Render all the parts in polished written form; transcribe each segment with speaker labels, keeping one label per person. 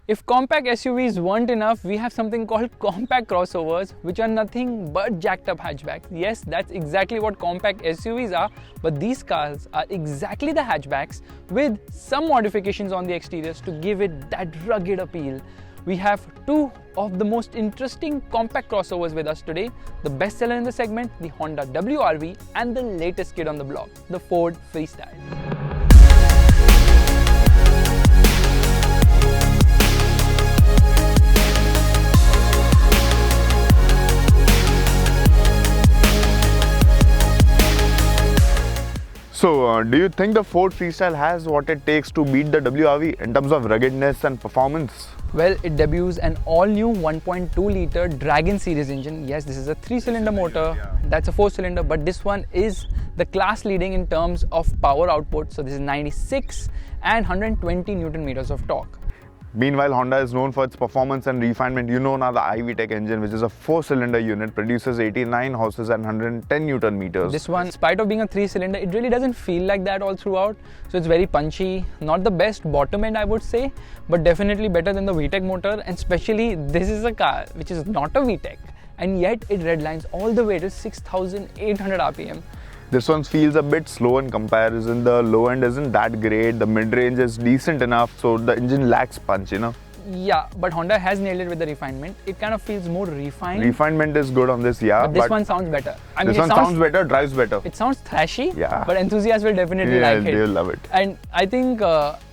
Speaker 1: If compact SUVs weren't enough, we have something called compact crossovers, which are nothing but jacked up hatchbacks. Yes, that's exactly what compact SUVs are, but these cars are exactly the hatchbacks with some modifications on the exteriors to give it that rugged appeal. We have two of the most interesting compact crossovers with us today, the bestseller in the segment, the Honda WRV, and the latest kid on the block, the Ford Freestyle.
Speaker 2: So, do you think the Ford Freestyle has what it takes to beat the WRV in terms of ruggedness and performance?
Speaker 1: Well, it debuts an all-new 1.2-litre Dragon series engine. Yes, this is a 3-cylinder motor. That's a 4-cylinder, but this one is the class leading in terms of power output. So this is 96 and 120 Newton meters of torque.
Speaker 2: Meanwhile, Honda is known for its performance and refinement. You know now the iVTEC engine, which is a 4-cylinder unit, produces 89 horses and 110 Newton meters.
Speaker 1: This one, in spite of being a 3-cylinder, it really doesn't feel like that all throughout. So it's very punchy. Not the best bottom end, I would say, but definitely better than the VTEC motor. And especially, this is a car which is not a VTEC, and yet it redlines all the way to 6,800 RPM.
Speaker 2: This one feels a bit slow in comparison. The low end isn't that great. The mid-range is decent enough, so the engine lacks punch, you know.
Speaker 1: Yeah, but Honda has nailed it with the refinement. It kind of feels more refined.
Speaker 2: Refinement is good on this, yeah.
Speaker 1: But this one sounds better. I mean,
Speaker 2: this one sounds better, drives better.
Speaker 1: It sounds thrashy,
Speaker 2: yeah.
Speaker 1: But enthusiasts will definitely like it.
Speaker 2: They'll love it.
Speaker 1: And I think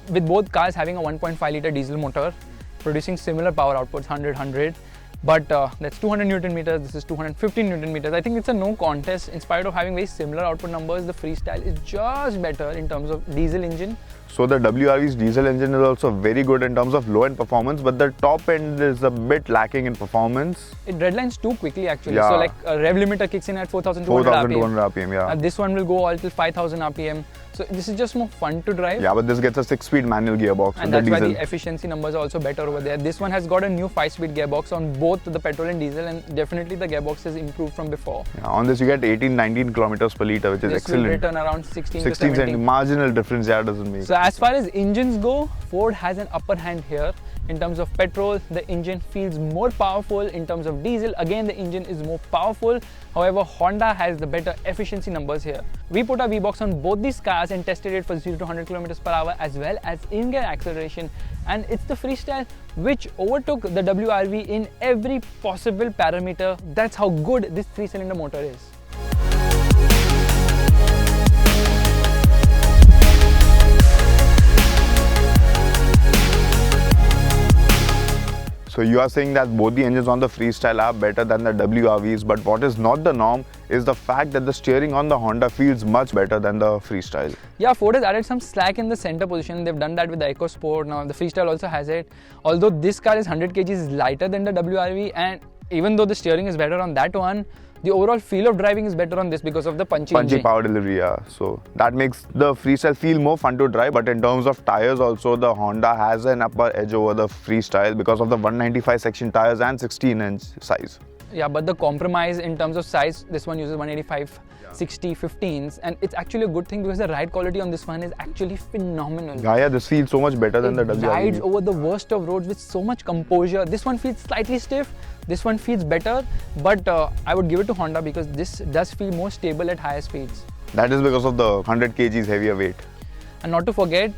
Speaker 1: with both cars having a 1.5-litre diesel motor, producing similar power outputs, 100, but that's 200 Newton meters, this is 215 Newton meters. I think it's a no contest. In spite of having very similar output numbers, the Freestyle is just better in terms of diesel engine.
Speaker 2: So the WRV's diesel engine is also very good in terms of low-end performance, but the top end is a bit lacking in performance.
Speaker 1: It redlines too quickly actually.
Speaker 2: Yeah.
Speaker 1: So like a rev limiter kicks in at 4,200
Speaker 2: RPM, yeah.
Speaker 1: This one will go all till 5,000 RPM. So this is just more fun to drive.
Speaker 2: Yeah, but this gets a 6-speed manual gearbox
Speaker 1: and that's why the efficiency numbers are also better over there. This one has got a new 5-speed gearbox on both the petrol and diesel, and definitely the gearbox has improved from before.
Speaker 2: Yeah, on this you get 18-19 kilometers per litre, which is excellent.
Speaker 1: This will return around 16 to
Speaker 2: 17.
Speaker 1: 17.
Speaker 2: Marginal difference, yeah, doesn't make.
Speaker 1: So as far as engines go, Ford has an upper hand here. In terms of petrol, the engine feels more powerful. In terms of diesel, again the engine is more powerful. However, Honda has the better efficiency numbers here. We put our V-Box on both these cars and tested it for 0 to 100 kilometers per hour as well as in-gear acceleration. And it's the Freestyle which overtook the WRV in every possible parameter. That's how good this 3-cylinder motor is.
Speaker 2: So you are saying that both the engines on the Freestyle are better than the WRVs, but what is not the norm is the fact that the steering on the Honda feels much better than the Freestyle.
Speaker 1: Yeah, Ford has added some slack in the center position. They've done that with the EcoSport. Now the Freestyle also has it. Although this car is 100 kgs lighter than the WRV, and even though the steering is better on that one, the overall feel of driving is better on this because of the punchy engine.
Speaker 2: Power delivery, yeah. So that makes the Freestyle feel more fun to drive. But in terms of tires also, the Honda has an upper edge over the Freestyle because of the 195 section tires and 16-inch size.
Speaker 1: Yeah, but the compromise in terms of size, this one uses 185 60 15s, and it's actually a good thing because the ride quality on this one is actually phenomenal.
Speaker 2: Yeah, this feels so much better than the WRV.
Speaker 1: It rides over the worst of roads with so much composure. This one feels slightly stiff, this one feels better, but I would give it to Honda because this does feel more stable at higher speeds.
Speaker 2: That is because of the 100 kgs heavier weight.
Speaker 1: And not to forget,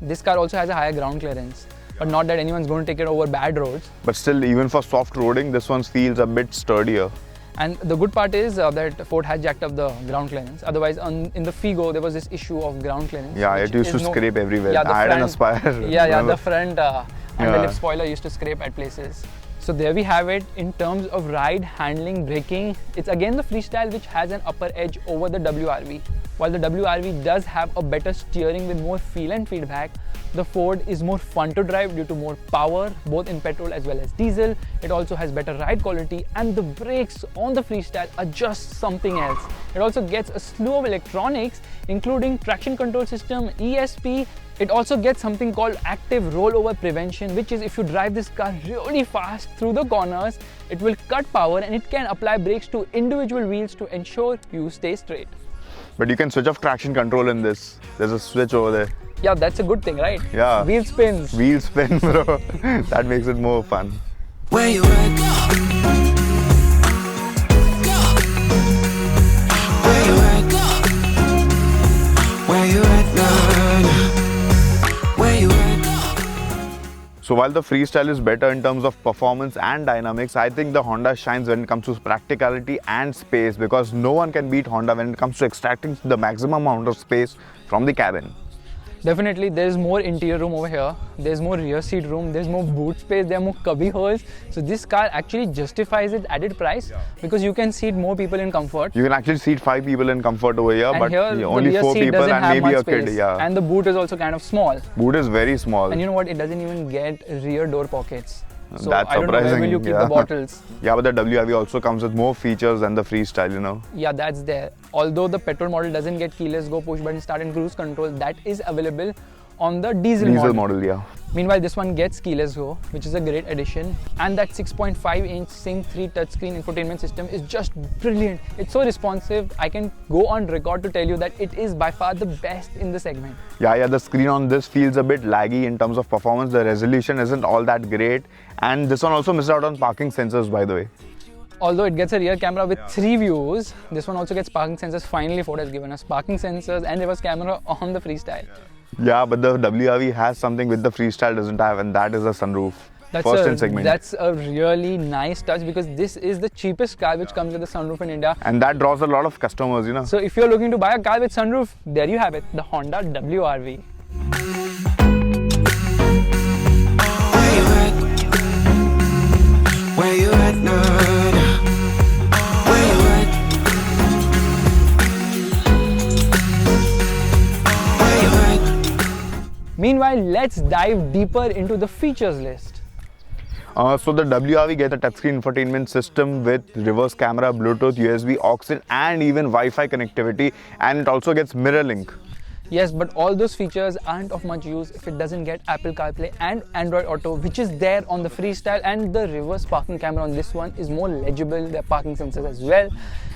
Speaker 1: this car also has a higher ground clearance. But not that anyone's going to take it over bad roads.
Speaker 2: But still, even for soft roading, this one feels a bit sturdier.
Speaker 1: And the good part is that Ford has jacked up the ground clearance. Otherwise, in the Figo, there was this issue of ground clearance.
Speaker 2: Yeah, it used to scrape everywhere.
Speaker 1: Yeah,
Speaker 2: I had an Aspire.
Speaker 1: The front and the lip spoiler used to scrape at places. So there we have it. In terms of ride, handling, braking, it's again the Freestyle which has an upper edge over the WRV. While the WRV does have a better steering with more feel and feedback, the Ford is more fun to drive due to more power, both in petrol as well as diesel. It also has better ride quality, and the brakes on the Freestyle are just something else. It also gets a slew of electronics, including traction control system, ESP. It also gets something called active rollover prevention, which is if you drive this car really fast through the corners, it will cut power and it can apply brakes to individual wheels to ensure you stay straight.
Speaker 2: But you can switch off traction control in this. There's a switch over there.
Speaker 1: Yeah, that's a good thing, right?
Speaker 2: Yeah.
Speaker 1: Wheel spins.
Speaker 2: Wheel spin, bro. That makes it more fun.
Speaker 3: Where you at? Where you at? Where you at now? Where you at?
Speaker 2: So while the Freestyle is better in terms of performance and dynamics, I think the Honda shines when it comes to practicality and space, because no one can beat Honda when it comes to extracting the maximum amount of space from the cabin.
Speaker 1: Definitely, there's more interior room over here. There's more rear seat room. There's more boot space. There are more cubby holes. So this car actually justifies its added price because you can seat more people in comfort.
Speaker 2: You can actually seat 5 people in comfort over here,
Speaker 1: And
Speaker 2: but
Speaker 1: here, the
Speaker 2: only
Speaker 1: rear
Speaker 2: 4
Speaker 1: seat
Speaker 2: people
Speaker 1: doesn't
Speaker 2: and
Speaker 1: have
Speaker 2: maybe
Speaker 1: much
Speaker 2: a kid.
Speaker 1: space.
Speaker 2: Yeah.
Speaker 1: And the boot is also kind of small.
Speaker 2: Boot is very small.
Speaker 1: And you know what? It doesn't even get rear door pockets. So
Speaker 2: That's
Speaker 1: I don't know where
Speaker 2: surprising,
Speaker 1: will you keep
Speaker 2: yeah.
Speaker 1: the bottles.
Speaker 2: Yeah, but the WRV also comes with more features than the Freestyle, you know.
Speaker 1: Yeah, that's there. Although the petrol model doesn't get keyless go, push button start and cruise control, that is available on the diesel
Speaker 2: Model, yeah.
Speaker 1: Meanwhile, this one gets keyless go, which is a great addition. And that 6.5-inch Sync 3 touchscreen infotainment system is just brilliant. It's so responsive. I can go on record to tell you that it is by far the best in the segment.
Speaker 2: Yeah, the screen on this feels a bit laggy in terms of performance. The resolution isn't all that great. And this one also missed out on parking sensors, by the way.
Speaker 1: Although it gets a rear camera with 3 views, this one also gets parking sensors. Finally, Ford has given us parking sensors and reverse camera on the Freestyle.
Speaker 2: Yeah, but the WRV has something which the Freestyle doesn't have, and that is a sunroof. First in segment.
Speaker 1: That's a really nice touch because this is the cheapest car which comes with a sunroof in India.
Speaker 2: And that draws a lot of customers, you know.
Speaker 1: So if you're looking to buy a car with sunroof, there you have it, the Honda WRV.
Speaker 3: Where you at? Where you at now? Where you at? Where you at?
Speaker 1: Meanwhile, let's dive deeper into the features list.
Speaker 2: So the WRV gets a touchscreen infotainment system with reverse camera, Bluetooth, USB, aux-in and even Wi-Fi connectivity, and it also gets mirror link.
Speaker 1: Yes, but all those features aren't of much use if it doesn't get Apple CarPlay and Android Auto, which is there on the Freestyle, and the reverse parking camera on this one is more legible. There are parking sensors as well,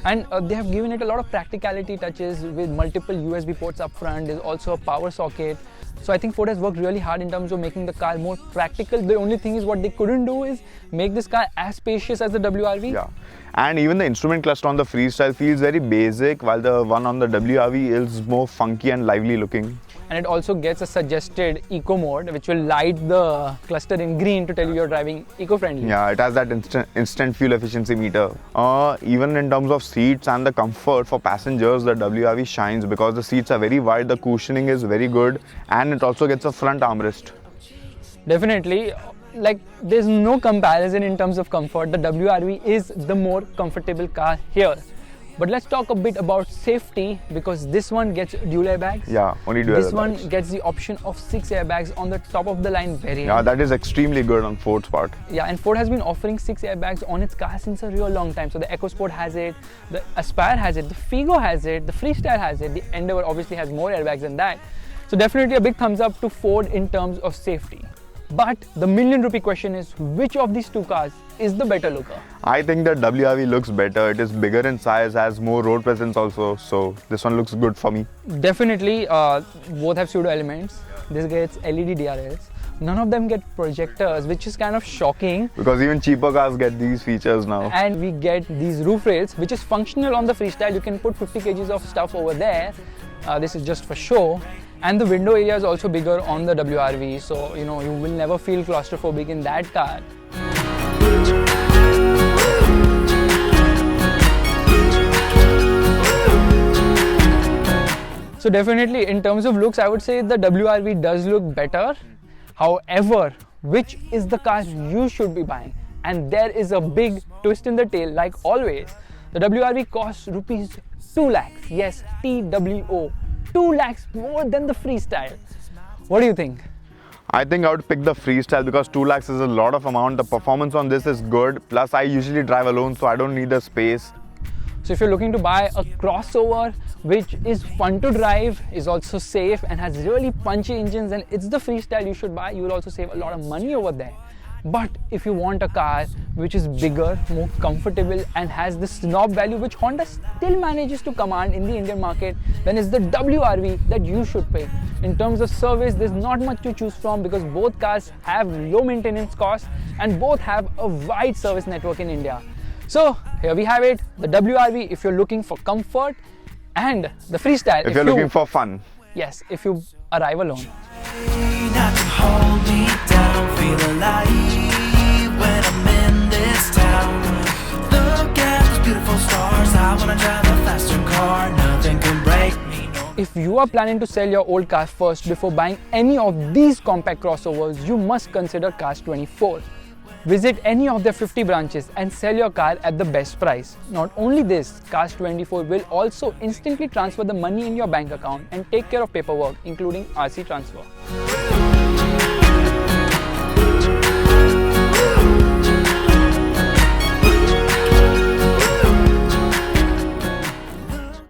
Speaker 1: and they have given it a lot of practicality touches with multiple USB ports up front. There's also a power socket. So I think Ford has worked really hard in terms of making the car more practical. The only thing is what they couldn't do is make this car as spacious as the WRV.
Speaker 2: Yeah, and even the instrument cluster on the Freestyle feels very basic, while the one on the WRV is more funky and lively looking.
Speaker 1: And it also gets a suggested eco mode, which will light the cluster in green to tell you you're driving eco-friendly.
Speaker 2: Yeah, it has that instant fuel efficiency meter. Even in terms of seats and the comfort for passengers, the WRV shines because the seats are very wide, the cushioning is very good, and it also gets a front armrest.
Speaker 1: Definitely, like there's no comparison in terms of comfort. The WRV is the more comfortable car here. But let's talk a bit about safety because this one gets dual airbags.
Speaker 2: Yeah, only dual
Speaker 1: This
Speaker 2: airbags.
Speaker 1: one gets the option of 6 airbags on the top of the line variant.
Speaker 2: Yeah, that is extremely good on Ford's part.
Speaker 1: Yeah, and Ford has been offering 6 airbags on its car since a real long time. So the EcoSport has it, the Aspire has it, the Figo has it, the Freestyle has it, the Endeavour obviously has more airbags than that. So definitely a big thumbs up to Ford in terms of safety. But the million-rupee question is, which of these two cars is the better looker?
Speaker 2: I think the WRV looks better. It is bigger in size, has more road presence also. So this one looks good for me.
Speaker 1: Definitely, both have pseudo elements. This gets LED DRLs. None of them get projectors, which is kind of shocking.
Speaker 2: Because even cheaper cars get these features now.
Speaker 1: And we get these roof rails, which is functional on the Freestyle. You can put 50 kgs of stuff over there. This is just for show. And the window area is also bigger on the WRV. So, you know, you will never feel claustrophobic in that car. So definitely in terms of looks, I would say the WRV does look better. However, which is the car you should be buying? And there is a big twist in the tail, like always. The WRV costs rupees 2 lakhs. Yes, TWO. 2 lakhs more than the Freestyle. What do you think?
Speaker 2: I think I would pick the Freestyle because 2 lakhs is a lot of amount. The performance on this is good. Plus, I usually drive alone, so I don't need the space.
Speaker 1: So if you're looking to buy a crossover which is fun to drive, is also safe and has really punchy engines, and it's the Freestyle you should buy, you will also save a lot of money over there. But if you want a car which is bigger, more comfortable and has this snob value which Honda still manages to command in the Indian market, then it's the WRV that you should pick. In terms of service, there's not much to choose from because both cars have low maintenance costs and both have a wide service network in India. So here we have it, the WRV if you're looking for comfort, and the Freestyle
Speaker 2: if you're looking for fun.
Speaker 1: Yes, if you arrive alone.
Speaker 3: not to hold me down, feel alive when I'm in this town. Look at those beautiful stars, I wanna drive a faster car, nothing can break me.
Speaker 1: If you are planning to sell your old car first before buying any of these compact crossovers, you must consider Cars24. Visit any of their 50 branches and sell your car at the best price. Not only this, Cars24 will also instantly transfer the money in your bank account and take care of paperwork, including RC transfer.